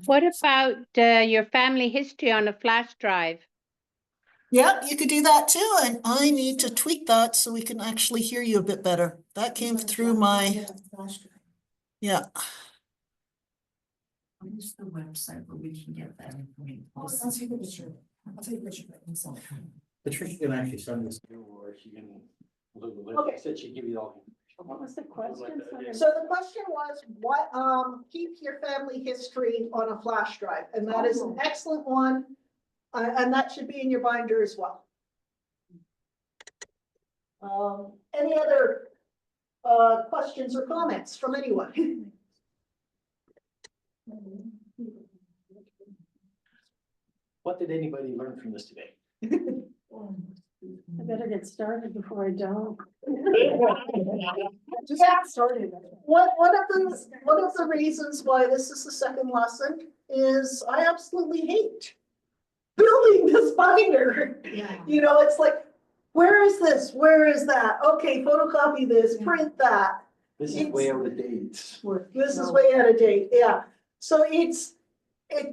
What about your family history on a flash drive? Yeah, you could do that too, and I need to tweak that so we can actually hear you a bit better. That came through my, yeah. Where's the website where we can get that information? I'll take a picture. I'll take a picture. Patricia can actually send this to you, or she can. Okay. Said she'd give you all. What was the question? So the question was, what, keep your family history on a flash drive, and that is an excellent one. And that should be in your binder as well. Any other, questions or comments from anyone? What did anybody learn from this today? I better get started before I don't. Just got started. One of the reasons why this is the second lesson is I absolutely hate building this binder. Yeah. You know, it's like, where is this? Where is that? Okay, photocopy this, print that. This is way out of date. This is way out of date, yeah. So it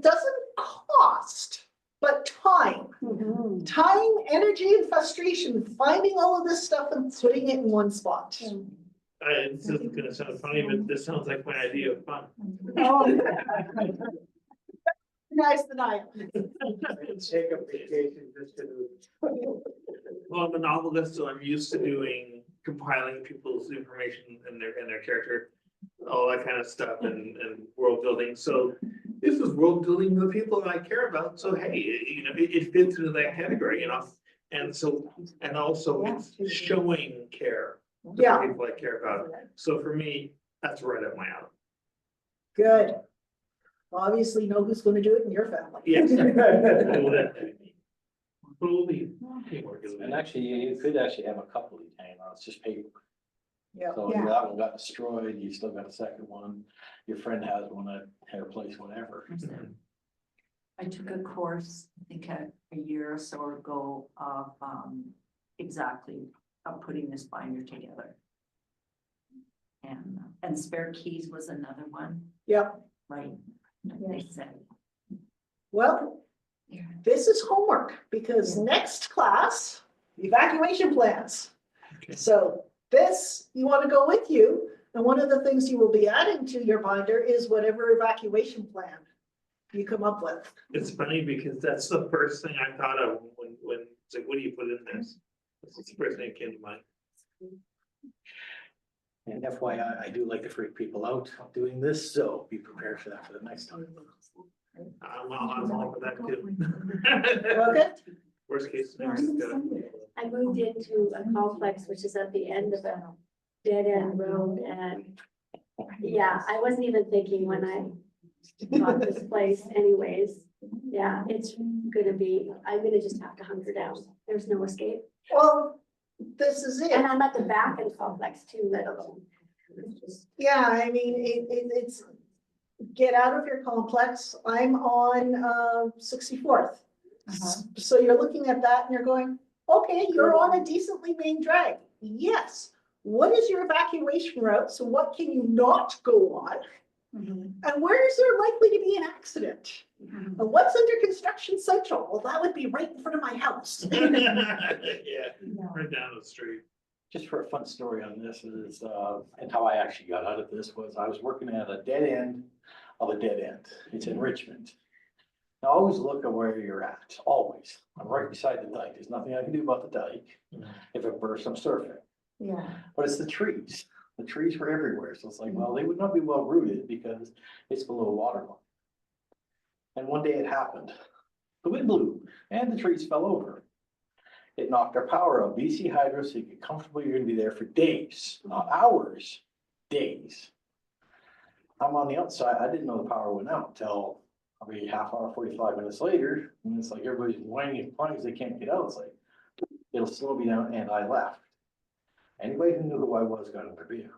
doesn't cost, but time. Time, energy, and frustration, finding all of this stuff and putting it in one spot. This isn't gonna sound funny, but this sounds like my idea of fun. Nice denial. Take a vacation just to do. Well, I'm a novelist, so I'm used to doing compiling people's information and their character, all that kind of stuff, and world building. So this is world building with the people that I care about. So hey, you know, it fits into that category, you know. And so, and also it's showing care to the Yeah. people I care about. So for me, that's right up my alley. Good. Obviously know who's gonna do it in your family. Yes. Fully teamwork is. And actually, you could actually have a couple of these hanging on, it's just paper. Yeah. So if that one got destroyed, you still got a second one, your friend has one at her place, whatever. I took a course, I think a year or so ago of exactly of putting this binder together. And spare keys was another one, Yep. right? They said. Well, this is homework because next class, evacuation plans. Okay. So this, you want to go with you. And one of the things you will be adding to your binder is whatever evacuation plan you come up with. It's funny because that's the first thing I thought of when it's like, what do you put in this? That's the first thing that came to mind. And FYI, I do like to freak people out doing this, so be prepared for that for the next time. I'm all for that too. Okay? Worst case scenario. I moved into a complex, which is at the end of a dead end road, and yeah, I wasn't even thinking when I got this place anyways. Yeah, it's I'm gonna just have to hunker down. There's no escape. Well, this is it. And I'm at the back of the complex too, let alone. It's just- Yeah, I mean, it's get out of your complex. I'm on 64th. So you're looking at that and you're going, okay, you're on a decently main drag. Yes. What is your evacuation route? So what can you not go on? And where is there likely to be an accident? And what's under construction central? Well, that would be right in front of my house. Yeah, right down the street. Just for a fun story on this is, and how I actually got out of this was I was working at a dead end of a dead end. It's in Richmond. Now, always look at where you're at, always. I'm right beside the dike. There's nothing I can do about the dike. If it bursts, I'm surfing. Yeah. But it's the trees. The trees were everywhere. So it's like, well, they would not be well rooted because it's below water line. And one day it happened. The wind blew and the trees fell over. It knocked our power out. BC Hydro, so you get comfortable, you're gonna be there for days, not hours, days. I'm on the outside. I didn't know the power went out until probably half hour, 45 minutes later. And it's like everybody's whining and crying because they can't get out. It's like, it'll slow me down, and I left. Anybody who knew who I was got in their vehicle.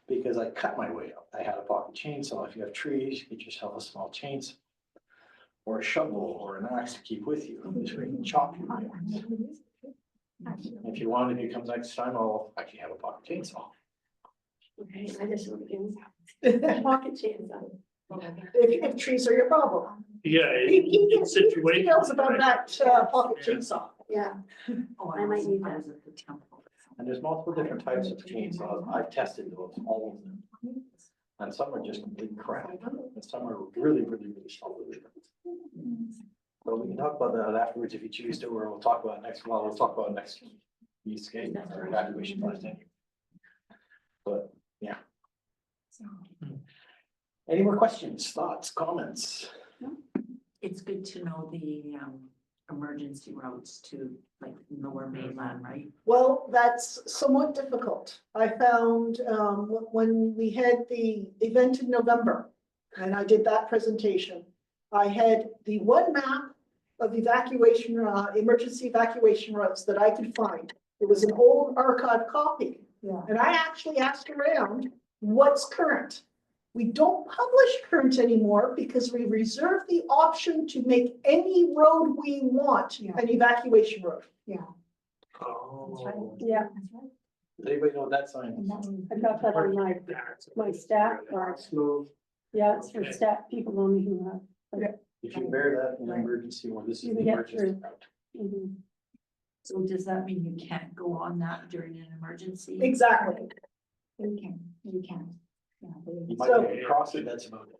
Because I cut my way out. I had a pocket chainsaw. If you have trees, get yourself a small chainsaw. Or a shovel or an axe to keep with you. This way you can chop your way. If you want, if you come next time, I'll actually have a pocket chainsaw. Okay, I just looked in. Pocket chainsaw. If trees are your problem. Yeah. He gets details about that pocket chainsaw. Yeah, Oh, I might need that. was at the temple. And there's multiple different types of chainsaws. I've tested those, all of them. And some are just complete crap. And some are really, really, really strong. But we can talk about that afterwards if you choose to, or we'll talk about it next, well, we'll talk about it next use case or evaluation last anyway. But, yeah. Any more questions, thoughts, comments? It's good to know the emergency routes to like lower mainland, right? Well, that's somewhat difficult. I found, when we had the event in November, and I did that presentation, I had the one map of evacuation, emergency evacuation routes that I could find. It was an old archive copy. Yeah. And I actually asked around, what's current? We don't publish current anymore because we reserve the option to make any road we want Yeah. an evacuation road. Oh. Yeah, Does anybody know what that sign is? I got that on my staff card. Smooth. Yeah, it's for staff, people only who have. If you bear that in an emergency, or this is You the can get emergency through. route. Mhm. So does that mean you can't go on that during an emergency? Exactly. You can, you can. Yeah, You but- might So- be able to cross it, that's about it.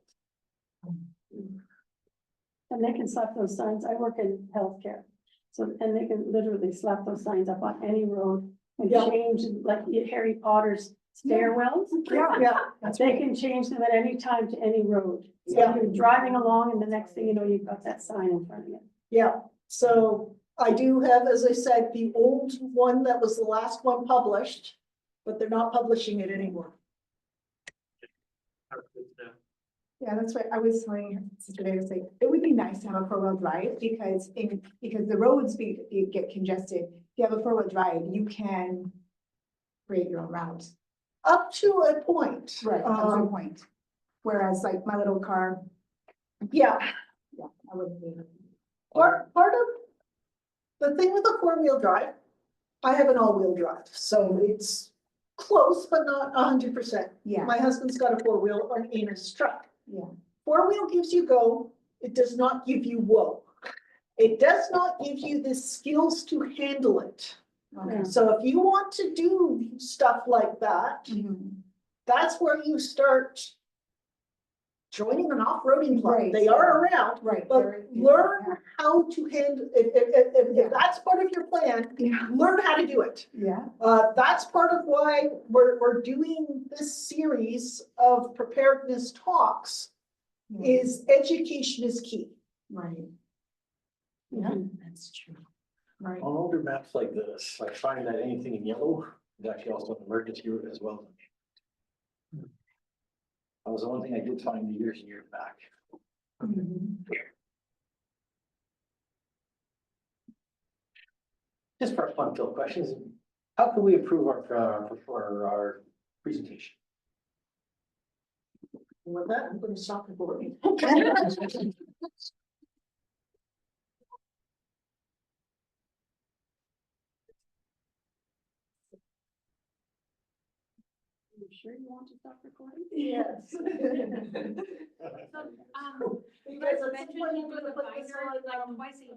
And they can slap those signs, I work in healthcare, so, and they can literally slap those signs up on any road and Yeah. change, like Harry Potter's stairwells. Yeah, They can change them at any time to any road. So Yeah. you're driving along and the next thing you know, you've got that sign in front of you. yeah. So I do have, as I said, the old one that was the last one published, but they're not publishing it anymore. Yeah, that's right. I was telling her today, I was like, it would be nice to have a four-wheel drive because the roads get congested. If you have a four-wheel drive, you can create your own route. Up to a point. Right. That's the point. Whereas like my little car, Yeah, yeah, I wouldn't be. part of the thing with a four-wheel drive, I have an all-wheel drive, so it's close, but not 100%. Yeah, My husband's got a four-wheel in his truck. yeah. Four-wheel gives you go, it does not give you whoa. It does not give you the skills to handle it. Okay. So if you want to do stuff like that, Mhm. that's where you start joining an off-roading club. Right. They are around, Right. but there- learn how to handle, if that's part of your plan, Yeah, learn how to do it. yeah, That's part of why we're doing this series of preparedness talks, yeah, is education is key. right, Yeah, that's true. right. On older maps like this, I find that anything in yellow is actually also an emergency route as well. That was the one thing I did find years and years back. Mhm. Just for fun-filled questions, how can we improve our presentation? With that, I'm gonna stop recording. You sure you want to stop recording? Yes. So, Because at some point you're gonna put this on, twice a